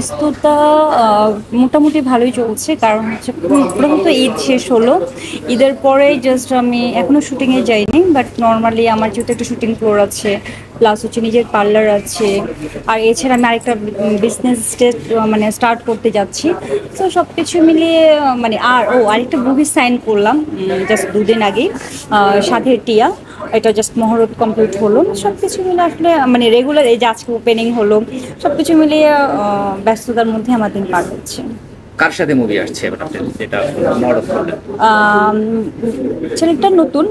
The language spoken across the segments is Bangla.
ব্যস্ততা মোটামুটি ভালোই চলছে। কারণ হচ্ছে প্রথমত ঈদ শেষ হলো। ঈদের পরেই জাস্ট আমি এখনও শুটিংয়ে যাইনি, বাট নর্মালি আমার যেহেতু একটা শুটিং ফ্লোর আছে, প্লাস হচ্ছে নিজের পার্লার আছে, আর এছাড়া আমি আরেকটা বিজনেস মানে স্টার্ট করতে যাচ্ছি। তো সব কিছু মিলিয়ে আরেকটা মুভি সাইন করলাম জাস্ট দুদিন আগেই, সাথে টিয়া। এটা জাস্ট মহরত কমপ্লিট হলো। সব কিছু মিলে আসলে মানে রেগুলার এই যে আজকে ওপেনিং হলো, সব কিছু মিলিয়ে ব্যস্ততার মধ্যে আমার দিন পার হচ্ছে। কার সাথে মুভি আসছে এবার আপনার, যেটা মহরত করলেন? আম, ছেলেটা নতুন,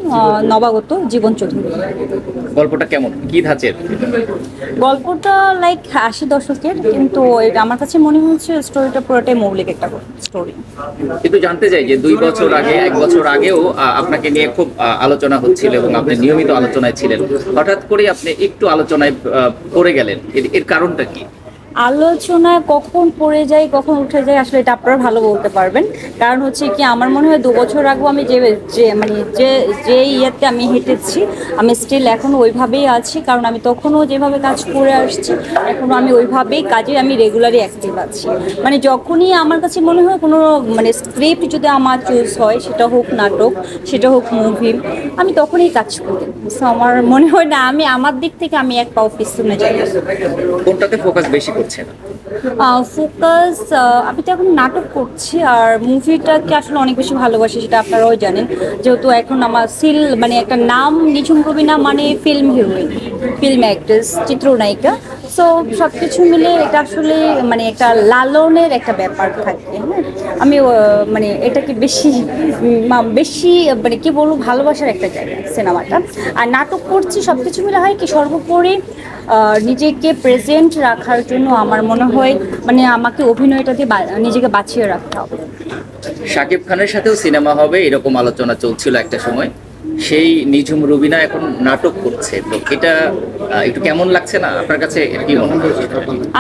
নবাগত জীবন চৌধুরী। গল্পটা কেমন, কি ধাঁচের? গল্পটা লাইক 80 দশকের, কিন্তু আমার কাছে মনে হচ্ছে স্টোরিটা পুরোটাই মৌলিক একটা স্টোরি। কিন্তু জানতে চাই যে 2 বছর আগে, 1 বছর আগেও আপনাকে নিয়ে খুব আলোচনা হচ্ছিল এবং আপনি নিয়মিত আলোচনায় ছিলেন। হঠাৎ করে আপনি একটু আলোচনায় পড়ে গেলেন, এর কারণটা কি? আলোচনায় কখন পড়ে যায় কখন উঠে যায় আসলে এটা আপনারা ভালো বলতে পারবেন। কারণ হচ্ছে কি, আমার মনে হয় 2 বছর আগেও আমি যে যে মানে যে যে ইয়েতে আমি হেঁটেছি, আমি স্টিল এখনও ওইভাবেই আছি। কারণ আমি তখনও যেভাবে কাজ করে আসছি, এখনও আমি ওইভাবেই কাজে আমি রেগুলারই অ্যাক্টিভ আছি। মানে যখনই আমার কাছে মনে হয় কোনো মানে স্ক্রিপ্ট যদি আমার চুজ হয়, সেটা হোক নাটক, সেটা হোক মুভি, আমি তখনই কাজ করি। সো আমার মনে হয় না আমি আমার দিক থেকে আমি এক পাও পিছনে যাই। কোনটাতে ফোকাস বেশি করছেন? ফোকাস আমি তো এখন নাটক করছি, আর মুভিটাকে আসলে অনেক বেশি ভালোবাসি, সেটা আপনারাও জানেন। যেহেতু এখন আমার মানে একটা নাম নিঝুম রবিনা, মানে ফিল্ম হিরোইন, ফিল্ম অ্যাক্ট্রেস, চিত্রনায়িকা। সো সব কিছু মিলে এটা আসলে মানে একটা লালনের একটা ব্যাপার থাকে। হ্যাঁ, আমি মানে এটাকে বেশি বেশি মানে কি বলবো, ভালোবাসার একটা জায়গা সিনেমাটা। আর নাটক করছি, সব কিছু মিলে হয় কি, সর্বোপরি নিজেকে প্রেজেন্ট রাখার জন্য আমার মনে হয় মানে আমাকে অভিনয়টা দিয়ে নিজেকে বাঁচিয়ে রাখতে হবে। শাকিব খানের সাথেও সিনেমা হবে এরকম আলোচনা চলছিল একটা সময়। সেই নিঝুম রুবিনা এখন নাটক করছে, তো এটা একটু কেমন লাগছে না আপনার কাছে, কি মনে হয়?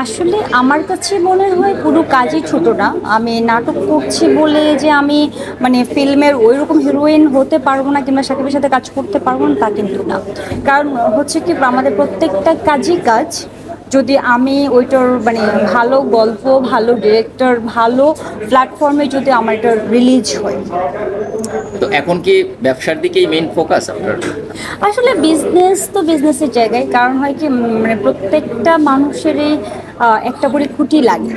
আসলে আমার কাছে মনে হয় পুরো কাজই ছোট না। আমি নাটক করছি বলে যে আমি মানে ফিল্মের ওই রকম হিরোইন হতে পারবো না কিংবা সাকিবের সাথে কাজ করতে পারবো না, তা কিন্তু না। কারণ হচ্ছে কি, আমাদের প্রত্যেকটা কাজই কাজ। যদি আমি ওইটার মানে ভালো গল্প, ভালো ডিরেক্টর, ভালো প্ল্যাটফর্মে যদি আমার এটা রিলিজ হয়। তো এখন কি ব্যবসার দিকেই মেইন ফোকাস আপনার? আসলে বিজনেস তো বিজনেসের জায়গায়, কারণ হয় কি মানে প্রত্যেকটা মানুষেরই একটা করে খুঁটি লাগে।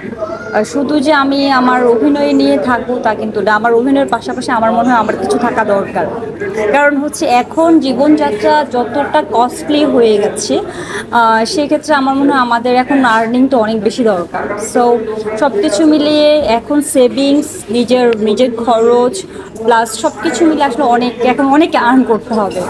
শুধু যে আমি আমার অভিনয় নিয়ে থাকবো তা কিন্তু না, আমার অভিনয়ের পাশাপাশি আমার মনে হয় আমার কিছু থাকা দরকার। কারণ হচ্ছে এখন জীবনযাত্রা যতটা কস্টলি হয়ে গেছে, সেক্ষেত্রে আমার মনে হয় আমাদের এখন আর্নিং তো অনেক বেশি দরকার। সো সব কিছু মিলিয়ে এখন সেভিংস, নিজের নিজের খরচ প্লাস সব কিছু মিলে আসলে অনেক এখন অনেক আর্ন করতে হবে।